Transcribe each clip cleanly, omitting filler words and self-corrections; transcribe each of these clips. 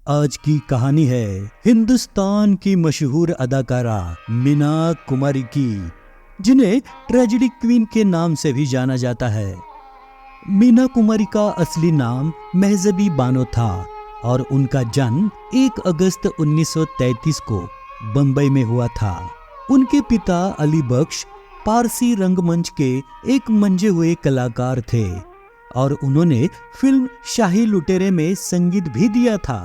आज की कहानी है हिंदुस्तान की मशहूर अदाकारा मीना कुमारी की, जिन्हें ट्रेजेडी क्वीन के नाम से भी जाना जाता है। मीना कुमारी का असली नाम महजबी बानो था और उनका जन्म 1 अगस्त 1933 को बंबई में हुआ था। उनके पिता अली बख्श पारसी रंगमंच के एक मंजे हुए कलाकार थे और उन्होंने फिल्म शाही लुटेरे में संगीत भी दिया था।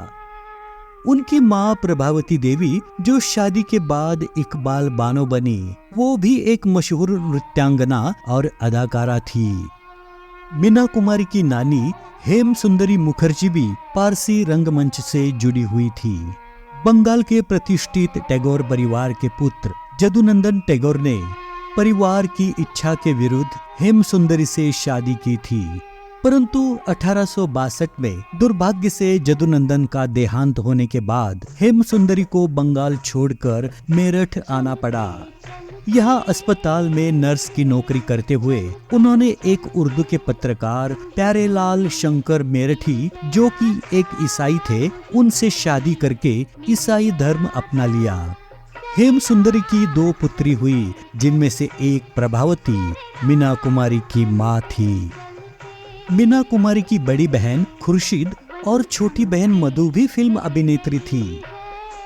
उनकी मां प्रभावती देवी, जो शादी के बाद इकबाल बानो बनी, वो भी एक मशहूर नृत्यांगना और अदाकारा थी। मीना कुमारी की नानी हेम सुंदरी मुखर्जी भी पारसी रंगमंच से जुड़ी हुई थी। बंगाल के प्रतिष्ठित टैगोर परिवार के पुत्र जदुनंदन टैगोर ने परिवार की इच्छा के विरुद्ध हेम सुंदरी से शादी की थी, परंतु 1862 में दुर्भाग्य से जदुनंदन का देहांत होने के बाद हेम सुंदरी को बंगाल छोड़कर मेरठ आना पड़ा। यहाँ अस्पताल में नर्स की नौकरी करते हुए उन्होंने एक उर्दू के पत्रकार प्यारेलाल शंकर मेरठी, जो कि एक ईसाई थे, उनसे शादी करके ईसाई धर्म अपना लिया। हेम सुंदरी की 2 पुत्री हुई, जिनमें से एक प्रभावती मीना कुमारी की माँ थी। मीना कुमारी की बड़ी बहन खुर्शीद और छोटी बहन मधु भी फिल्म अभिनेत्री थी।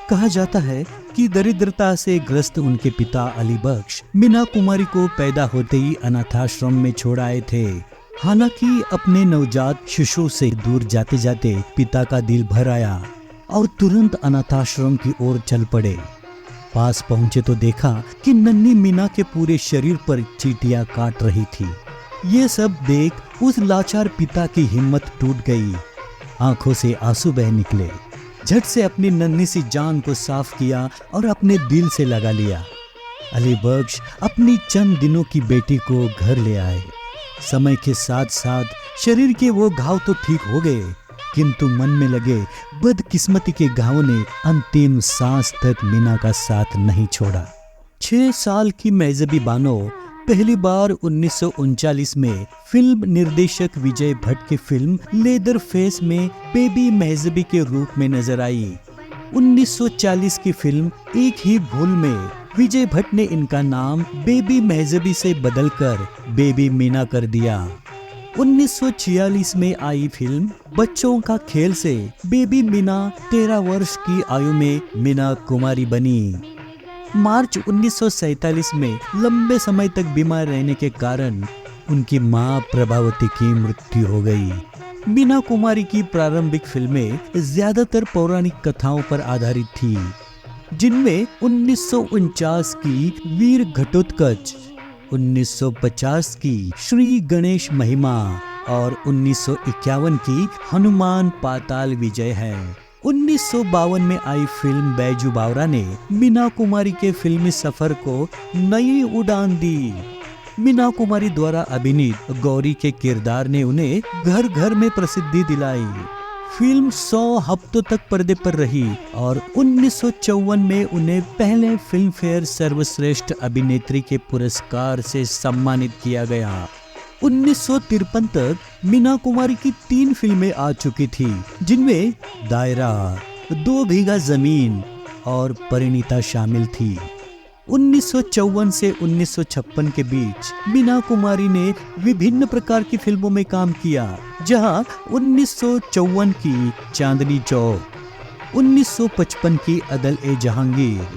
कहा जाता है कि दरिद्रता से ग्रस्त उनके पिता अली बख्श मीना कुमारी को पैदा होते ही अनाथाश्रम में छोड़ आए थे। हालांकि अपने नवजात शिशु से दूर जाते जाते पिता का दिल भर आया और तुरंत अनाथाश्रम की ओर चल पड़े। पास पहुंचे तो देखा कि नन्ही मीना के पूरे शरीर पर चींटियां काट रही थी। ये सब देख उस लाचार पिता की हिम्मत टूट गई, आंखों से आंसू बह निकले। झट से अपनी नन्ही सी जान को साफ किया और अपने दिल से लगा लिया। अली बख्श अपनी चंद दिनों की बेटी को घर ले आए। समय के साथ साथ शरीर के वो घाव तो ठीक हो गए, किंतु मन में लगे बदकिस्मती के घाव ने अंतिम सांस तक मीना का साथ नहीं छोड़ा। 6 साल की महजबी बानो पहली बार 1939 में फिल्म निर्देशक विजय भट्ट की फिल्म लेदर फेस में बेबी महजबी के रूप में नजर आई। 1940 की फिल्म एक ही भूल में विजय भट्ट ने इनका नाम बेबी महजबी से बदलकर बेबी मीना कर दिया। 1946 में आई फिल्म बच्चों का खेल से बेबी मीना 13 वर्ष की आयु में मीना कुमारी बनी। मार्च 1947 में लंबे समय तक बीमार रहने के कारण उनकी मां प्रभावती की मृत्यु हो गई। मीना कुमारी की प्रारंभिक फिल्में ज्यादातर पौराणिक कथाओं पर आधारित थी, जिनमें 1949 की वीर घटोत्कच, 1950 की श्री गणेश महिमा और 1951 की हनुमान पाताल विजय है। 1952 में आई फिल्म बैजू बावरा ने मीना कुमारी के फिल्मी सफर को नई उड़ान दी। मीना कुमारी द्वारा अभिनीत गौरी के किरदार ने उन्हें घर घर में प्रसिद्धि दिलाई। फिल्म 100 हफ्तों तक पर्दे पर रही और 1954 में उन्हें पहले फिल्म फेयर सर्वश्रेष्ठ अभिनेत्री के पुरस्कार से सम्मानित किया गया। 1953 तक मीना कुमारी की 3 फिल्में आ चुकी थी, जिनमें दायरा, 2 बीघा जमीन और परिणीता शामिल थी। 1954 से 1956 के बीच मीना कुमारी ने विभिन्न प्रकार की फिल्मों में काम किया, जहां 1954 की चांदनी चौक, 1955 की अदल ए जहांगीर,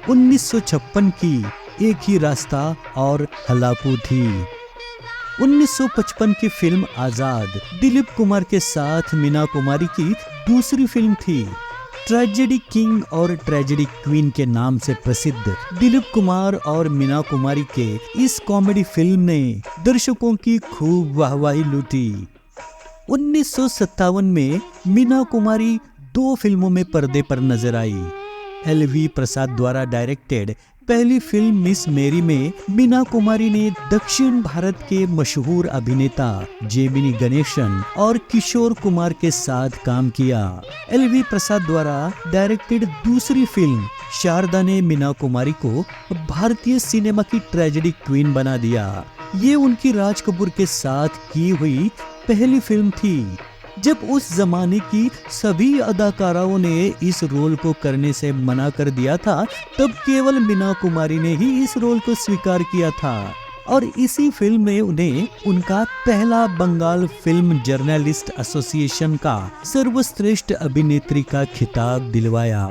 1956 की एक ही रास्ता और हलाकू थी। 1955 की फिल्म आजाद दिलीप कुमार के साथ मीना कुमारी की दूसरी फिल्म थी। ट्रेजेडी किंग और ट्रेजेडी क्वीन के नाम से प्रसिद्ध दिलीप कुमार और मीना कुमारी के इस कॉमेडी फिल्म ने दर्शकों की खूब वाहवाही लूटी। 1957 में मीना कुमारी 2 फिल्मों में पर्दे पर नजर आई। LV प्रसाद द्वारा डायरेक्टेड पहली फिल्म मिस मेरी में मीना कुमारी ने दक्षिण भारत के मशहूर अभिनेता जेमिनी गणेशन और किशोर कुमार के साथ काम किया। LV प्रसाद द्वारा डायरेक्टेड दूसरी फिल्म शारदा ने मीना कुमारी को भारतीय सिनेमा की ट्रेजेडी क्वीन बना दिया। ये उनकी राज कपूर के साथ की हुई पहली फिल्म थी। जब उस जमाने की सभी अदाकाराओं ने इस रोल को करने से मना कर दिया था, तब केवल मीना कुमारी ने ही इस रोल को स्वीकार किया था और इसी फिल्म ने उन्हें उनका पहला बंगाल फिल्म जर्नलिस्ट एसोसिएशन का सर्वश्रेष्ठ अभिनेत्री का खिताब दिलवाया।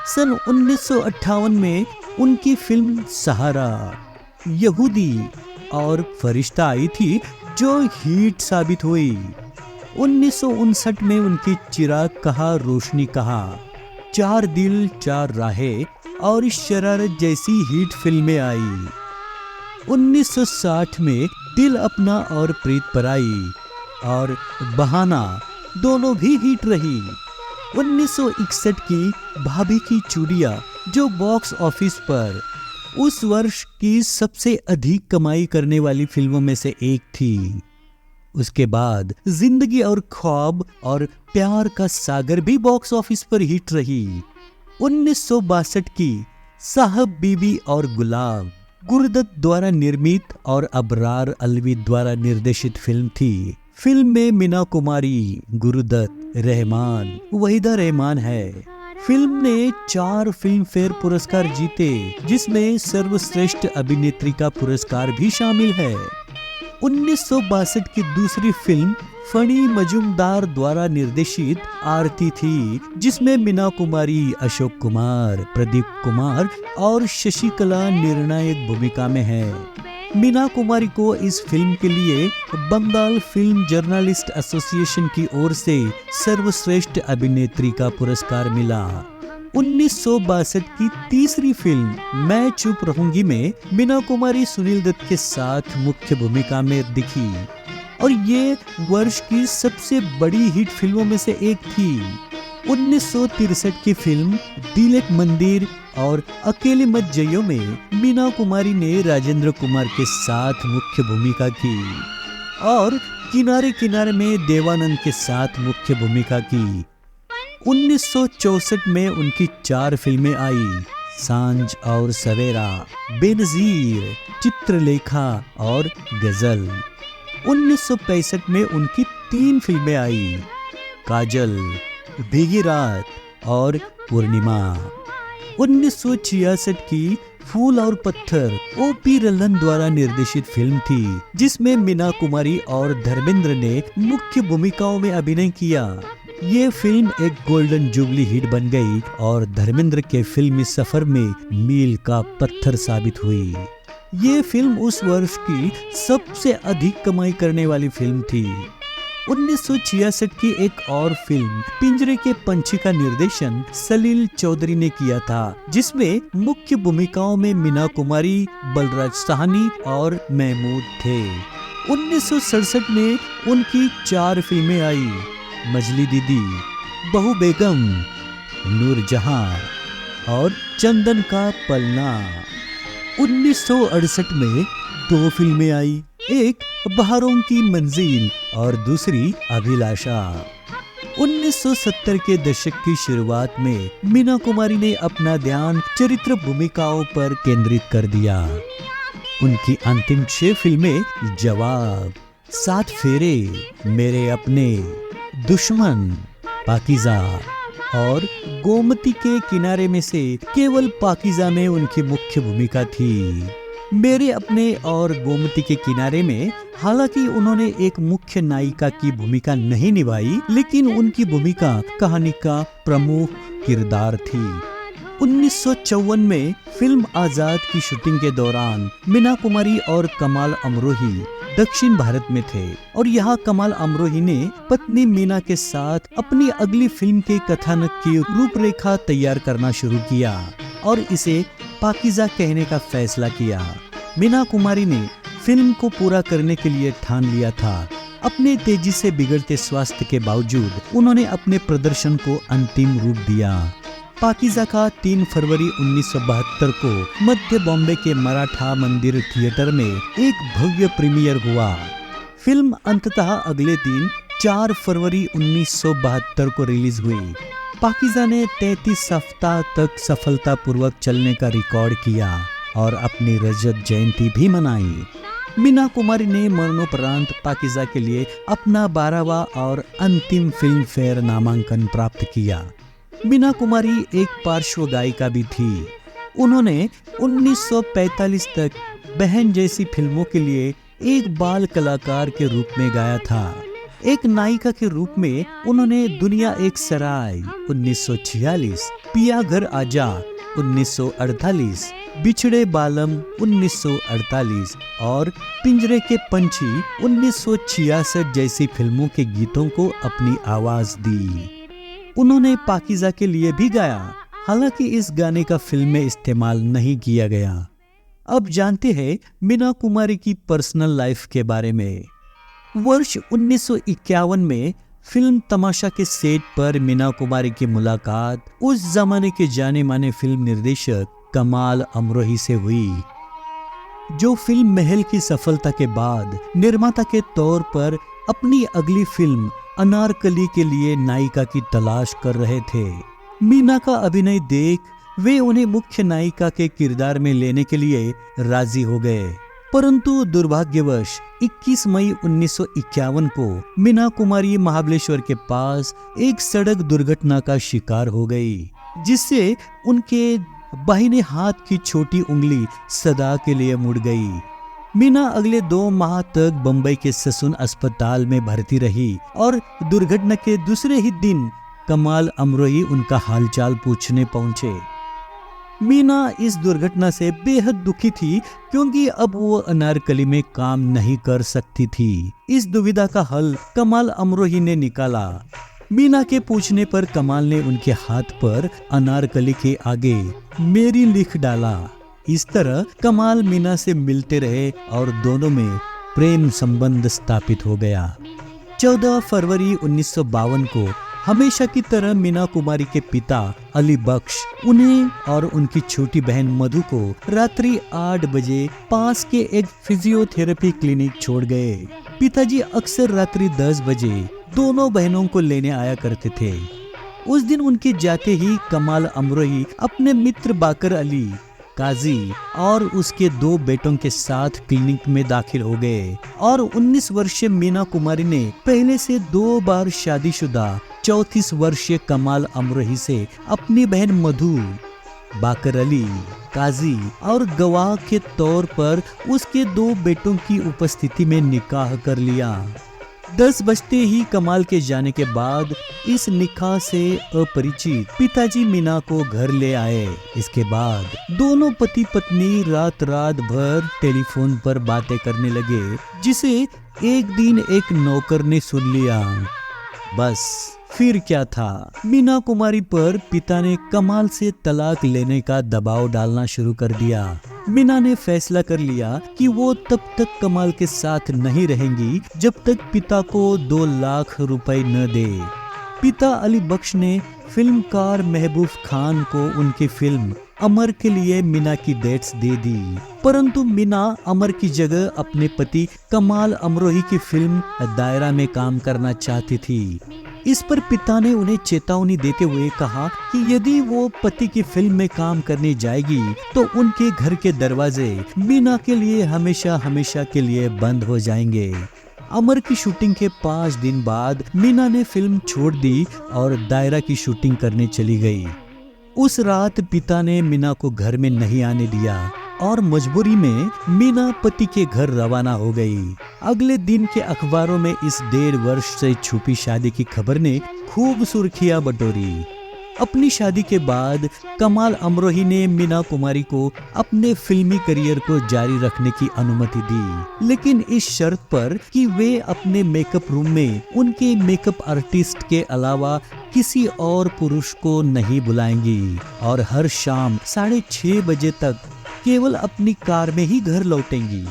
सन 1958 में उनकी फिल्म सहारा, यहूदी और फरिश्ता आई थी, जो हिट साबित हुई। 1959 में उनकी चिराग कहा रोशनी कहा, चार दिल चार राहें और शरारत जैसी हिट फिल्में आई। 1960 में दिल अपना और प्रीत पराई और बहाना दोनों भी हिट रही। 1961 की भाभी की चूड़ियां, जो बॉक्स ऑफिस पर उस वर्ष की सबसे अधिक कमाई करने वाली फिल्मों में से एक थी। उसके बाद जिंदगी और ख्वाब और प्यार का सागर भी बॉक्स ऑफिस पर हिट रही। 1962 की साहब बीबी और गुलाब गुरुदत्त द्वारा निर्मित और अबरार अलवी द्वारा निर्देशित फिल्म थी। फिल्म में मीना कुमारी, गुरुदत्त, रहमान, वहीदा रहमान है। फिल्म ने 4 फिल्म फेयर पुरस्कार जीते, जिसमें सर्वश्रेष्ठ अभिनेत्री का पुरस्कार भी शामिल है। 1962 की दूसरी फिल्म फणी मजुमदार द्वारा निर्देशित आरती थी, जिसमें मीना कुमारी, अशोक कुमार, प्रदीप कुमार और शशिकला निर्णायक भूमिका में है। मीना कुमारी को इस फिल्म के लिए बंगाल फिल्म जर्नलिस्ट एसोसिएशन की ओर से सर्वश्रेष्ठ अभिनेत्री का पुरस्कार मिला। 1962 की तीसरी फिल्म मैं चुप रहूंगी में मीना कुमारी सुनील दत्त के साथ मुख्य भूमिका में दिखी और ये वर्ष की सबसे बड़ी हिट फिल्मों में से एक थी। 1963 की फिल्म दिल एक मंदिर और अकेले मत जइयो में मीना कुमारी ने राजेंद्र कुमार के साथ मुख्य भूमिका की और किनारे किनारे में देवानंद के साथ मुख्य भूमिका की। 1964 में उनकी 4 फिल्में आई, सांझ और सवेरा, बेनजीर, चित्रलेखा और गजल। 1965 में उनकी 3 फिल्में आई, काजल, भीगी रात और पूर्णिमा। 1966 की फूल और पत्थर ओ.पी. रल्लन द्वारा निर्देशित फिल्म थी, जिसमें मीना कुमारी और धर्मेंद्र ने मुख्य भूमिकाओं में अभिनय किया। ये फिल्म एक गोल्डन जुबली हिट बन गई और धर्मेंद्र के फिल्मी सफर में मील का पत्थर साबित हुई। ये फिल्म उस वर्ष की सबसे अधिक कमाई करने वाली फिल्म थी। 1966 की एक और फिल्म पिंजरे के पंछी का निर्देशन सलील चौधरी ने किया था, जिसमें मुख्य भूमिकाओं में मीना कुमारी, बलराज साहनी और महमूद थे। 1967 में उनकी 4 फिल्में आई, मजली दीदी, बहू बेगम, नूरजहां और चंदन का पलना। 1968 में 2 फिल्में आई, एक बहारों की मंजिल और दूसरी अभिलाषा। 1970 के दशक की शुरुआत में मीना कुमारी ने अपना ध्यान चरित्र भूमिकाओं पर केंद्रित कर दिया। उनकी अंतिम 6 फिल्में जवाब, 7 फेरे, मेरे अपने, दुश्मन, पाकीज़ा और गोमती के किनारे में से केवल पाकीज़ा में उनकी मुख्य भूमिका थी। मेरे अपने और गोमती के किनारे में हालांकि उन्होंने एक मुख्य नायिका की भूमिका नहीं निभाई, लेकिन उनकी भूमिका कहानी का प्रमुख किरदार थी। 1954 में फिल्म आजाद की शूटिंग के दौरान मीना कुमारी और कमाल अमरोही दक्षिण भारत में थे और यहाँ कमाल अमरोही ने पत्नी मीना के साथ अपनी अगली फिल्म के कथानक की रूपरेखा तैयार करना शुरू किया और इसे पाकीज़ा कहने का फैसला किया। मीना कुमारी ने फिल्म को पूरा करने के लिए ठान लिया था। अपने तेजी से बिगड़ते स्वास्थ्य के बावजूद उन्होंने अपने प्रदर्शन को अंतिम रूप दिया। पाकीज़ा का 3 फरवरी 1972 को मध्य बॉम्बे के मराठा मंदिर थिएटर में एक भव्य प्रीमियर हुआ। फिल्म अंततः अगले दिन 4 फरवरी 1972 को रिलीज हुई। पाकीज़ा ने 33 सप्ताह तक सफलतापूर्वक चलने का रिकॉर्ड किया और अपनी रजत जयंती भी मनाई। मीना कुमारी ने मरणोपरांत पाकीज़ा के लिए अपना 12वां और अंतिम फिल्म फेयर नामांकन प्राप्त किया। मीना कुमारी एक पार्श्व गायिका भी थी। उन्होंने 1945 तक बहन जैसी फिल्मों के लिए एक बाल कलाकार के रूप में गाया था। एक नायिका के रूप में उन्होंने दुनिया एक सराय 1946, पिया घर आजा 1948, बिछड़े बालम 1948 और पिंजरे के पंछी 1966 जैसी फिल्मों के गीतों को अपनी आवाज दी। उन्होंने पाकीज़ा के लिए भी गाया, हालांकि इस गाने का फिल्म में इस्तेमाल नहीं किया गया। अब जानते हैं मीना कुमारी की पर्सनल लाइफ के बारे में। वर्ष 1951 में फिल्म तमाशा के सेट पर मीना कुमारी की मुलाकात उस जमाने के जाने माने फिल्म निर्देशक कमाल अमरोही से हुई, जो फिल्म महल की सफलता के बाद निर्माता के तौर पर अपनी अगली फिल्म अनारकली के लिए नायिका की तलाश कर रहे थे। मीना का अभिनय देख वे उन्हें मुख्य नायिका के किरदार में लेने के लिए राजी हो गए, परंतु दुर्भाग्यवश 21 मई 1951 को मीना कुमारी महाबलेश्वर के पास एक सड़क दुर्घटना का शिकार हो गई, जिससे उनके बाहिने हाथ की छोटी उंगली सदा के लिए मुड़ गई। मीना अगले 2 माह तक बंबई के ससून अस्पताल में भर्ती रही और दुर्घटना के दूसरे ही दिन कमाल अमरोही उनका हालचाल पूछने पहुंचे। मीना इस दुर्घटना से बेहद दुखी थी, क्योंकि अब वो अनारकली में काम नहीं कर सकती थी। इस दुविधा का हल कमाल अमरोही ने निकाला। मीना के पूछने पर कमाल ने उनके हाथ पर अनारकली के आगे मेरी लिख डाला। इस तरह कमाल मीना से मिलते रहे और दोनों में प्रेम संबंध स्थापित हो गया। 14 फरवरी 1952 को हमेशा की तरह मीना कुमारी के पिता अली बख्श उन्हें और उनकी छोटी बहन मधु को रात्रि 8 बजे पास के एक फिजियोथेरेपी क्लिनिक छोड़ गए। पिताजी अक्सर रात्रि 10 बजे दोनों बहनों को लेने आया करते थे। उस दिन उनके जाते ही कमाल अमरोही अपने मित्र बाकर अली काजी और उसके 2 बेटों के साथ क्लिनिक में दाखिल हो गए और 19 वर्षीय मीना कुमारी ने पहले से 2 बार शादीशुदा 34 वर्षीय कमाल अमरोही से अपनी बहन मधु, बाकर अली, काजी और गवाह के तौर पर उसके 2 बेटों की उपस्थिति में निकाह कर लिया। 10 बजते ही कमाल के जाने के बाद इस निकाह से अपरिचित पिताजी मीना को घर ले आए। इसके बाद दोनों पति पत्नी रात भर टेलीफोन पर बातें करने लगे, जिसे एक दिन एक नौकर ने सुन लिया। बस फिर क्या था, मीना कुमारी पर पिता ने कमाल से तलाक लेने का दबाव डालना शुरू कर दिया। मीना ने फैसला कर लिया कि वो तब तक कमाल के साथ नहीं रहेंगी जब तक पिता को 2 लाख रुपए न दे। पिता अली बख्श ने फिल्मकार महबूब खान को उनकी फिल्म अमर के लिए मीना की डेट्स दे दी, परंतु मीना अमर की जगह अपने पति कमाल अमरोही की फिल्म दायरा में काम करना चाहती थी। इस पर पिता ने उन्हें चेतावनी देते हुए कहा कि यदि वो पति की फिल्म में काम करने जाएगी तो उनके घर के दरवाजे मीना के लिए हमेशा हमेशा के लिए बंद हो जाएंगे। अमर की शूटिंग के 5 दिन बाद मीना ने फिल्म छोड़ दी और दायरा की शूटिंग करने चली गई। उस रात पिता ने मीना को घर में नहीं आने दिया और मजबूरी में मीना पति के घर रवाना हो गई। अगले दिन के अखबारों में इस 1.5 वर्ष से छुपी शादी की खबर ने खूब सुर्खियां बटोरी। अपनी शादी के बाद कमाल अमरोही ने मीना कुमारी को अपने फिल्मी करियर को जारी रखने की अनुमति दी, लेकिन इस शर्त पर कि वे अपने मेकअप रूम में उनके मेकअप आर्टिस्ट के अलावा किसी और पुरुष को नहीं बुलाएंगी और हर शाम 6:30 बजे तक केवल अपनी कार में ही घर लौटेंगी।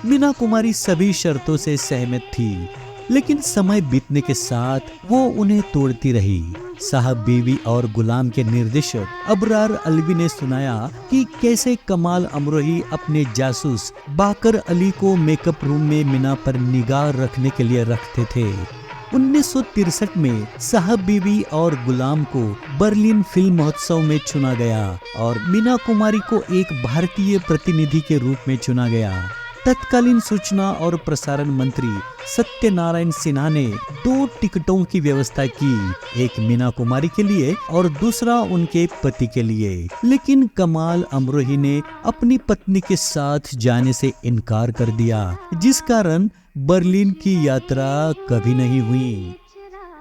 मीना कुमारी सभी शर्तों से सहमत थी, लेकिन समय बीतने के साथ वो उन्हें तोड़ती रही। साहब बीवी और गुलाम के निर्देशक अबरार अलवी ने सुनाया कि कैसे कमाल अमरोही अपने जासूस बाकर अली को मेकअप रूम में मीना पर निगाह रखने के लिए रखते थे। 1963 में साहब बीवी और गुलाम को बर्लिन फिल्म महोत्सव में चुना गया और मीना कुमारी को एक भारतीय प्रतिनिधि के रूप में चुना गया। तत्कालीन सूचना और प्रसारण मंत्री सत्यनारायण सिन्हा ने 2 टिकटों की व्यवस्था की, एक मीना कुमारी के लिए और दूसरा उनके पति के लिए। लेकिन कमाल अमरोही ने अपनी पत्नी के साथ जाने से इनकार कर दिया, जिस कारण बर्लिन की यात्रा कभी नहीं हुई।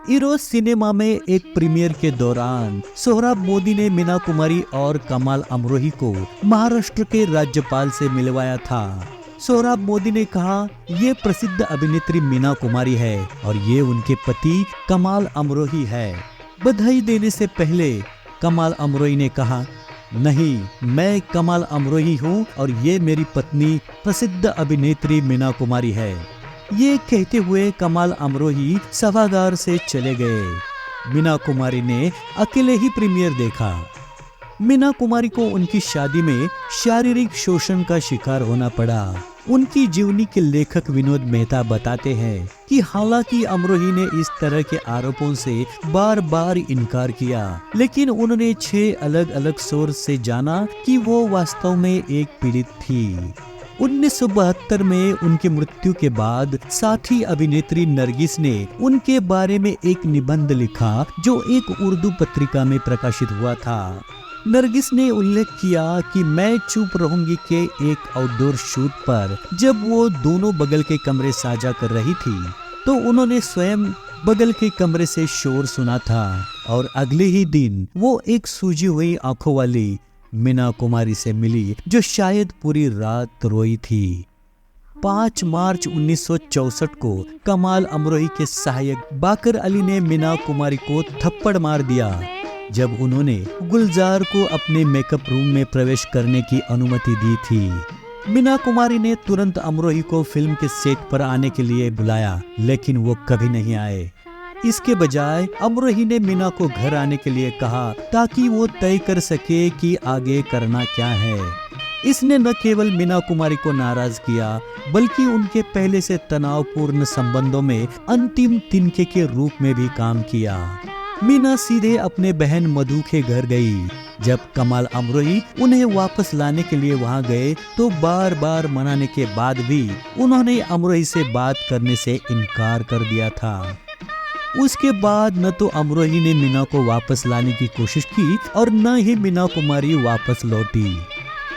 इरोज सिनेमा में एक प्रीमियर के दौरान सोहराब मोदी ने मीना कुमारी और कमाल अमरोही को महाराष्ट्र के राज्यपाल से मिलवाया था। सोहराब मोदी ने कहा, ये प्रसिद्ध अभिनेत्री मीना कुमारी है और ये उनके पति कमाल अमरोही है। बधाई देने से पहले कमाल अमरोही ने कहा, नहीं, मैं कमाल अमरोही हूँ और ये मेरी पत्नी प्रसिद्ध अभिनेत्री मीना कुमारी है। ये कहते हुए कमाल अमरोही सभागार से चले गए। मीना कुमारी ने अकेले ही प्रीमियर देखा। मीना कुमारी को उनकी शादी में शारीरिक शोषण का शिकार होना पड़ा। उनकी जीवनी के लेखक विनोद मेहता बताते हैं कि हालांकि अमरोही ने इस तरह के आरोपों से बार बार इनकार किया, लेकिन उन्होंने 6 अलग अलग सोर्स से जाना कि वो वास्तव में एक पीड़ित थी। 1972 में उनकी मृत्यु के बाद साथी अभिनेत्री नरगिस ने उनके बारे में एक निबंध लिखा जो एक उर्दू पत्रिका में प्रकाशित हुआ था। नरगिस ने उल्लेख किया कि मैं चुप रहूंगी के एक आउटडोर शूट पर जब वो दोनों बगल के कमरे साझा कर रही थी तो उन्होंने स्वयं बगल के कमरे से शोर सुना था और अगले ही दिन वो एक सूजी हुई आंखों वाली मीना कुमारी से मिली जो शायद पूरी रात रोई थी। 5 मार्च 1964 को कमाल अमरोही के सहायक बाकर अली ने मीना कुमारी को थप्पड़ मार दिया जब उन्होंने गुलजार को अपने मेकअप रूम में प्रवेश करने की अनुमति दी थी। मीना कुमारी ने तुरंत अमरोही को फिल्म के सेट पर आने के लिए बुलाया, लेकिन वो कभी नहीं आए। इसके बजाय अमरोही ने मीना को घर आने के लिए कहा ताकि वो तय कर सके कि आगे करना क्या है। इसने न केवल मीना कुमारी को नाराज किया बल्कि उनके पहले से तनावपूर्ण संबंधों में अंतिम तिनके के रूप में भी काम किया। मीना सीधे अपने बहन मधु के घर गई। जब कमाल अमरोही उन्हें वापस लाने के लिए वहां गए तो बार बार मनाने के बाद भी उन्होंने अमरोही से बात करने से इनकार कर दिया था। उसके बाद न तो अमरोही ने मीना को वापस लाने की कोशिश की और न ही मीना कुमारी वापस लौटी।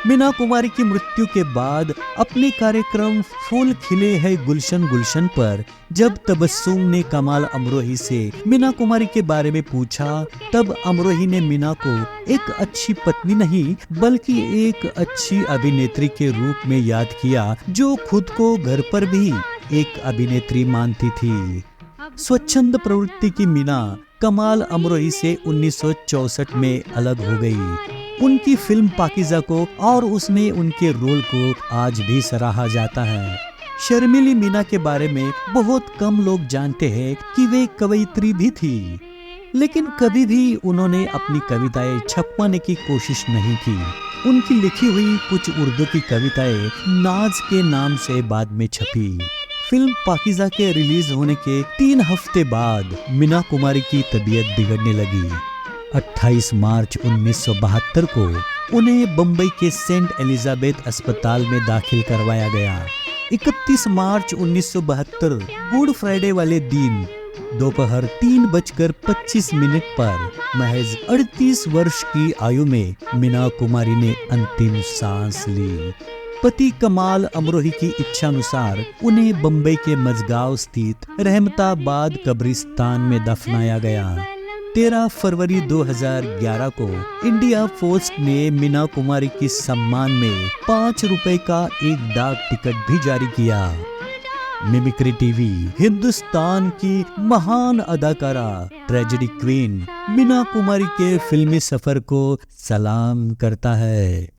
मीना कुमारी की मृत्यु के बाद अपने कार्यक्रम फूल खिले है गुलशन गुलशन पर जब तबस्सुम ने कमाल अमरोही से मीना कुमारी के बारे में पूछा, तब अमरोही ने मीना को एक अच्छी पत्नी नहीं बल्कि एक अच्छी अभिनेत्री के रूप में याद किया जो खुद को घर पर भी एक अभिनेत्री मानती थी। स्वच्छंद प्रवृत्ति की मीना कमाल अमरोही से 1964 में अलग हो गई। उनकी फिल्म पाकीज़ा को और उसमें उनके रोल को आज भी सराहा जाता है। शर्मिली मीना के बारे में बहुत कम लोग जानते हैं कि वे कवयित्री भी थी, लेकिन कभी भी उन्होंने अपनी कविताएं छपवाने की कोशिश नहीं की। उनकी लिखी हुई कुछ उर्दू की कविताएं नाज के नाम से बाद में छपी। फिल्म पाकीज़ा के रिलीज होने के 3 हफ्ते बाद मीना कुमारी की तबीयत बिगड़ने लगी। 28 मार्च 1972 को उन्हें बम्बई के सेंट एलिजाबेथ अस्पताल में दाखिल करवाया गया। 31 मार्च 1972 गुड फ्राइडे वाले दिन दोपहर 3:25 पर महज 38 वर्ष की आयु में मीना कुमारी ने अंतिम सांस ली। पति कमाल अमरोही की इच्छानुसार उन्हें बम्बई के मजगांव स्थित रहमताबाद कब्रिस्तान में दफनाया गया। 13 फरवरी 2011 को इंडिया पोस्ट ने मीना कुमारी के सम्मान में 5 रुपए का एक डाक टिकट भी जारी किया। मिमिक्री टीवी हिंदुस्तान की महान अदाकारा ट्रेजेडी क्वीन मीना कुमारी के फिल्मी सफर को सलाम करता है।